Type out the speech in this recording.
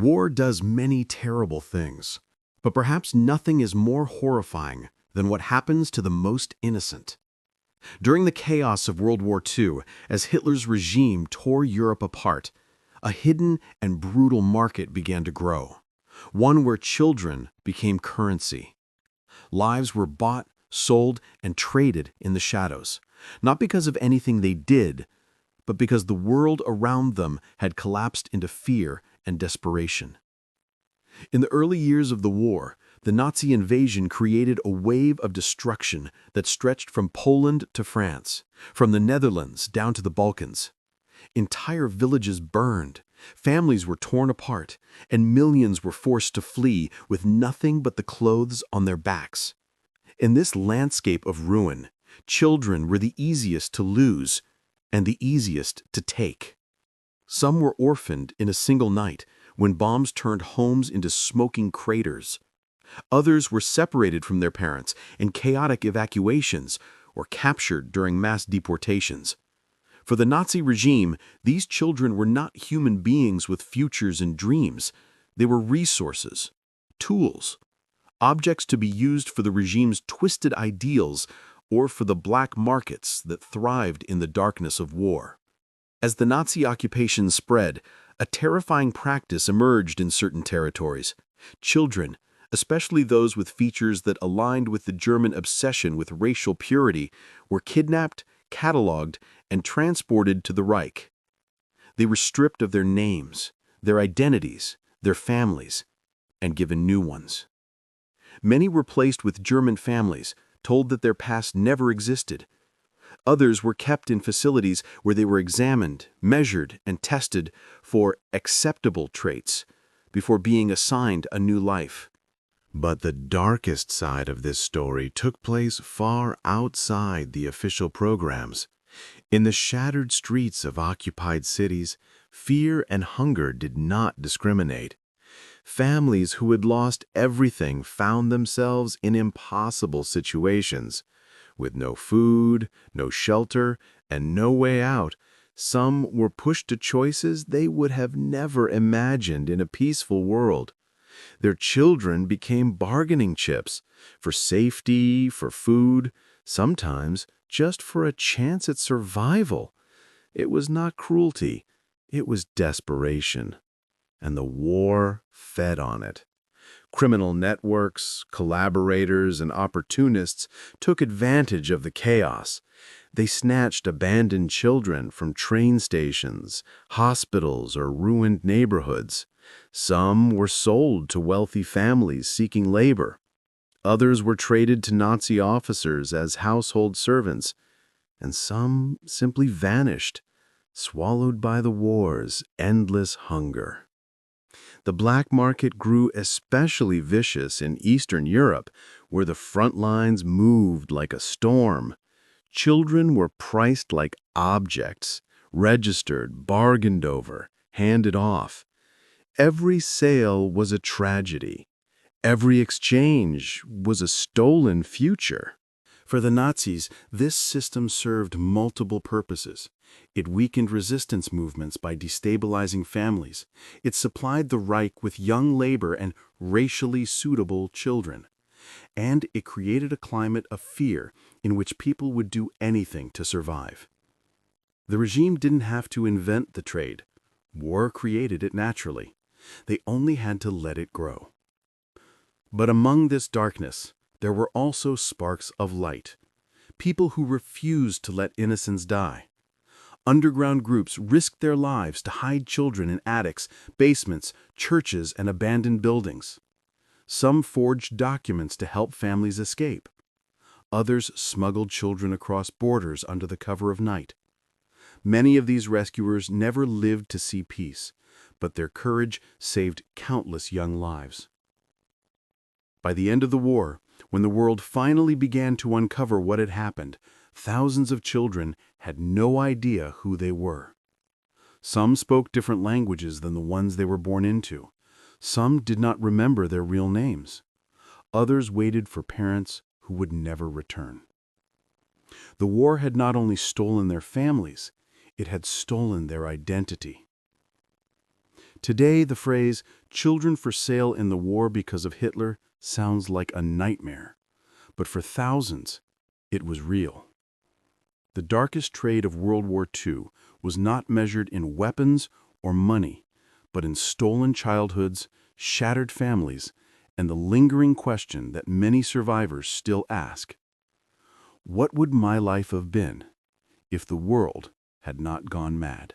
War does many terrible things, but perhaps nothing is more horrifying than what happens to the most innocent. During the chaos of World War II, as Hitler's regime tore Europe apart, a hidden and brutal market began to grow, one where children became currency. Lives were bought, sold, and traded in the shadows, not because of anything they did, but because the world around them had collapsed into fear and desperation. In the early years of the war, the Nazi invasion created a wave of destruction that stretched from Poland to France, from the Netherlands down to the Balkans. Entire villages burned, families were torn apart, and millions were forced to flee with nothing but the clothes on their backs. In this landscape of ruin, children were the easiest to lose and the easiest to take. Some were orphaned in a single night when bombs turned homes into smoking craters. Others were separated from their parents in chaotic evacuations or captured during mass deportations. For the Nazi regime, these children were not human beings with futures and dreams. They were resources, tools, objects to be used for the regime's twisted ideals or for the black markets that thrived in the darkness of war. As the Nazi occupation spread, a terrifying practice emerged in certain territories. Children, especially those with features that aligned with the German obsession with racial purity, were kidnapped, catalogued, and transported to the Reich. They were stripped of their names, their identities, their families, and given new ones. Many were placed with German families, told that their past never existed. Others were kept in facilities where they were examined, measured, and tested for acceptable traits before being assigned a new life. But the darkest side of this story took place far outside the official programs. In the shattered streets of occupied cities, fear and hunger did not discriminate. Families who had lost everything found themselves in impossible situations. With no food, no shelter, and no way out, some were pushed to choices they would have never imagined in a peaceful world. Their children became bargaining chips for safety, for food, sometimes just for a chance at survival. It was not cruelty, it was desperation. And the war fed on it. Criminal networks, collaborators, and opportunists took advantage of the chaos. They snatched abandoned children from train stations, hospitals, or ruined neighborhoods. Some were sold to wealthy families seeking labor. Others were traded to Nazi officers as household servants. And some simply vanished, swallowed by the war's endless hunger. The black market grew especially vicious in Eastern Europe, where the front lines moved like a storm. Children were priced like objects, registered, bargained over, handed off. Every sale was a tragedy. Every exchange was a stolen future. For the Nazis, this system served multiple purposes. It weakened resistance movements by destabilizing families. It supplied the Reich with young labor and racially suitable children. And it created a climate of fear in which people would do anything to survive. The regime didn't have to invent the trade. War created it naturally. They only had to let it grow. But among this darkness, there were also sparks of light. People who refused to let innocents die. Underground groups risked their lives to hide children in attics, basements, churches, and abandoned buildings. Some forged documents to help families escape. Others smuggled children across borders under the cover of night. Many of these rescuers never lived to see peace, but their courage saved countless young lives. By the end of the war, when the world finally began to uncover what had happened, thousands of children had no idea who they were. Some spoke different languages than the ones they were born into. Some did not remember their real names. Others waited for parents who would never return. The war had not only stolen their families, it had stolen their identity. Today, the phrase, children for sale in the war because of Hitler, sounds like a nightmare. But for thousands, it was real. The darkest trade of World War II was not measured in weapons or money, but in stolen childhoods, shattered families, and the lingering question that many survivors still ask: what would my life have been if the world had not gone mad?